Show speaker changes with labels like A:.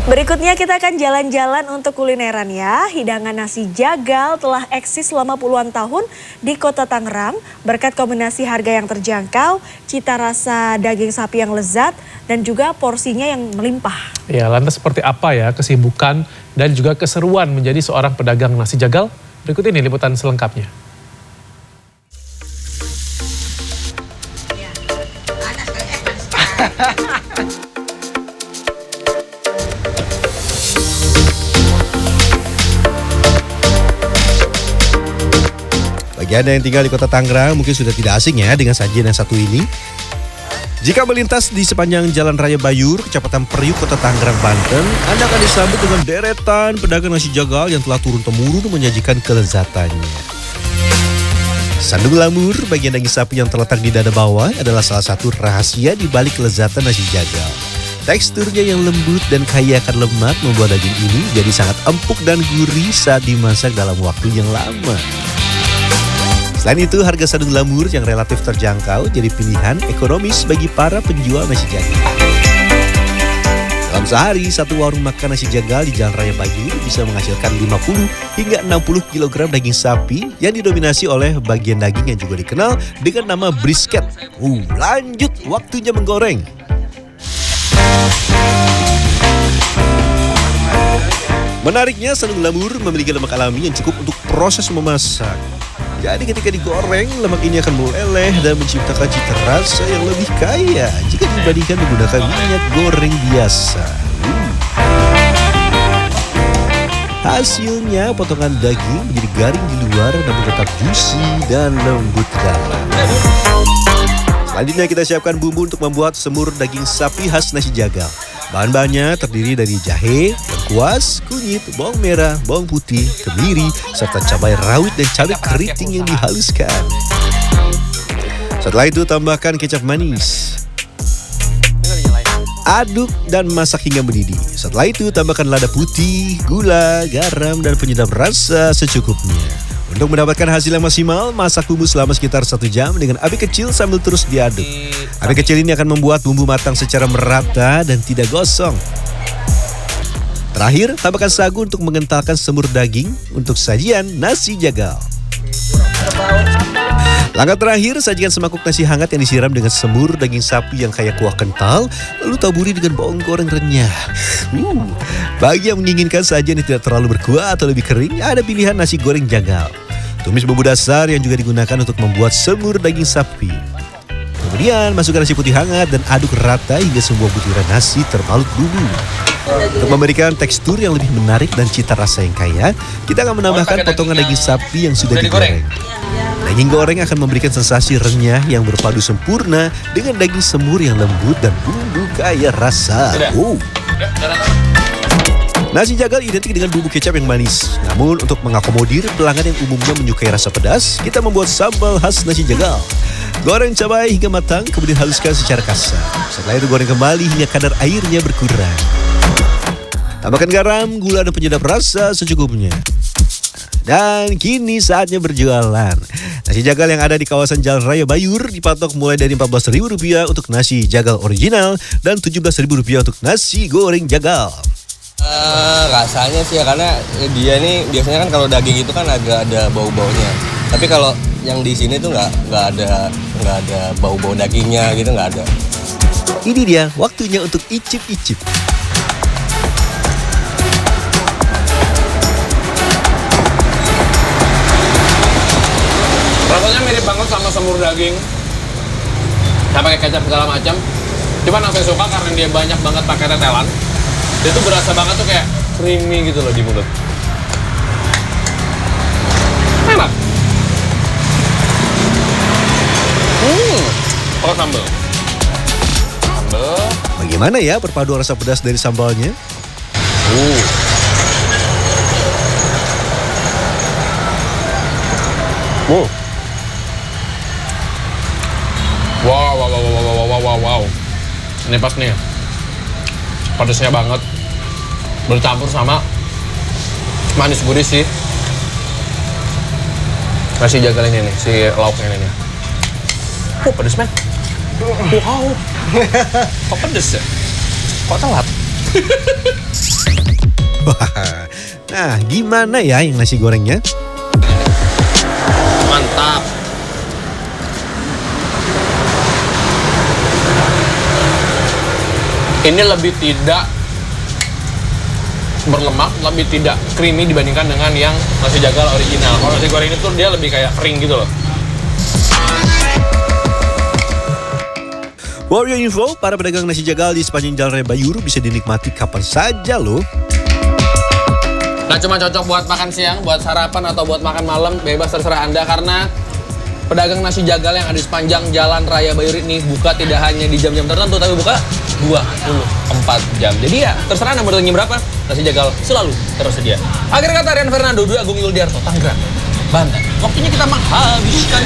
A: Berikutnya kita akan jalan-jalan untuk kulineran ya. Hidangan nasi jagal telah eksis selama puluhan tahun di Kota Tangerang berkat kombinasi harga yang terjangkau, cita rasa daging sapi yang lezat, dan juga porsinya yang melimpah.
B: Ya, lantas seperti apa ya kesibukan dan juga keseruan menjadi seorang pedagang nasi jagal? Berikut ini liputan selengkapnya.
C: Bagi Anda yang tinggal di Kota Tangerang mungkin sudah tidak asing ya dengan sajian yang satu ini. Jika melintas di sepanjang Jalan Raya Bayur, Kecamatan Periuk, Kota Tangerang, Banten, Anda akan disambut dengan deretan pedagang nasi jagal yang telah turun-temurun menyajikan kelezatannya. Sandung lamur, bagian daging sapi yang terletak di dada bawah, adalah salah satu rahasia di balik kelezatan nasi jagal. Teksturnya yang lembut dan kaya akan lemak membuat daging ini jadi sangat empuk dan gurih saat dimasak dalam waktu yang lama. Selain itu, harga sandung lamur yang relatif terjangkau jadi pilihan ekonomis bagi para penjual nasi jagal. Dalam sehari, satu warung makan nasi jagal di Jalan Raya Bayur bisa menghasilkan 50 hingga 60 kg daging sapi yang didominasi oleh bagian daging yang juga dikenal dengan nama brisket. Lanjut, waktunya menggoreng. Menariknya, sandung lamur memiliki lemak alami yang cukup untuk proses memasak. Jadi ketika digoreng, lemak ini akan meleleh dan menciptakan cita rasa yang lebih kaya jika dibandingkan menggunakan minyak goreng biasa. Hasilnya, potongan daging menjadi garing di luar namun tetap juicy dan lembut dalam. Selanjutnya kita siapkan bumbu untuk membuat semur daging sapi khas nasi jagal. Bahan-bahannya terdiri dari jahe, lengkuas, kunyit, bawang merah, bawang putih, kemiri, serta cabai rawit dan cabai keriting yang dihaluskan. Setelah itu tambahkan kecap manis. Aduk dan masak hingga mendidih. Setelah itu tambahkan lada putih, gula, garam, dan penyedap rasa secukupnya. Untuk mendapatkan hasil yang maksimal, masak bumbu selama sekitar 1 jam dengan api kecil sambil terus diaduk. Api kecil ini akan membuat bumbu matang secara merata dan tidak gosong. Terakhir, tambahkan sagu untuk mengentalkan semur daging untuk sajian nasi jagal. Langkah terakhir, sajikan semangkuk nasi hangat yang disiram dengan semur daging sapi yang kaya kuah kental, lalu taburi dengan bawang goreng renyah. Bagi yang menginginkan sajian yang tidak terlalu berkuah atau lebih kering, ada pilihan nasi goreng jagal. Tumis bumbu dasar yang juga digunakan untuk membuat semur daging sapi. Kemudian masukkan nasi putih hangat dan aduk rata hingga semua butiran nasi terbalut bumbu. Untuk memberikan tekstur yang lebih menarik dan cita rasa yang kaya, kita akan menambahkan potongan daging sapi yang sudah digoreng. Daging goreng akan memberikan sensasi renyah yang berpadu sempurna dengan daging semur yang lembut dan bumbu kaya rasa. Nasi jagal identik dengan bumbu kecap yang manis. Namun untuk mengakomodir pelanggan yang umumnya menyukai rasa pedas, kita membuat sambal khas nasi jagal. Goreng cabai hingga matang, kemudian haluskan secara kasar. Setelah itu goreng kembali hingga kadar airnya berkurang. Tambahkan garam, gula, dan penyedap rasa secukupnya. Dan kini saatnya berjualan. Nasi jagal yang ada di kawasan Jalan Raya Bayur dipatok mulai dari Rp14.000 untuk nasi jagal original dan Rp17.000 untuk nasi goreng jagal.
D: Rasanya sih ya, karena dia nih biasanya kan kalau daging itu kan agak ada bau-baunya. Tapi kalau yang di sini tuh nggak ada bau-bau dagingnya gitu, nggak ada.
C: Ini dia waktunya untuk icip-icip.
E: Rasanya mirip banget sama semur daging. Saya pakai kecap segala macam. Cuman yang saya suka karena dia banyak banget pakai tetelan. Dia tuh berasa banget tuh kayak creamy gitu loh di mulut. Enak. Oh, sambal.
C: Bagaimana ya perpaduan rasa pedas dari sambalnya?
E: Wow. Ini pas nih. Pedasnya banget. Bercampur sama manis gurih sih. Nasi jagal ini nih, si lauknya ini nih. Pedes men. Wow. Kok pedes ya? Kok telat?
C: Wah, nah gimana ya yang nasi gorengnya?
E: Mantap. Ini lebih tidak berlemak, lebih tidak creamy dibandingkan dengan yang nasi jagal original. Kalau nasi goreng ini tuh dia lebih kayak kering gitu loh.
C: Warrior Info, para pedagang nasi jagal di sepanjang Jalan Raya Bayuru bisa dinikmati kapan saja loh.
E: Nah, cuma cocok buat makan siang, buat sarapan atau buat makan malam, bebas terserah Anda karena pedagang nasi jagal yang ada di sepanjang Jalan Raya Bayuru ini buka tidak hanya di jam-jam tertentu, tapi buka 24 jam. Jadi ya, terserah Anda mau datang jam berapa, nasi jagal selalu tersedia. Akhir kata, Rian Fernando, Dwi Agung Yuldiarto, Tangerang, Banten. Waktunya kita menghabiskan.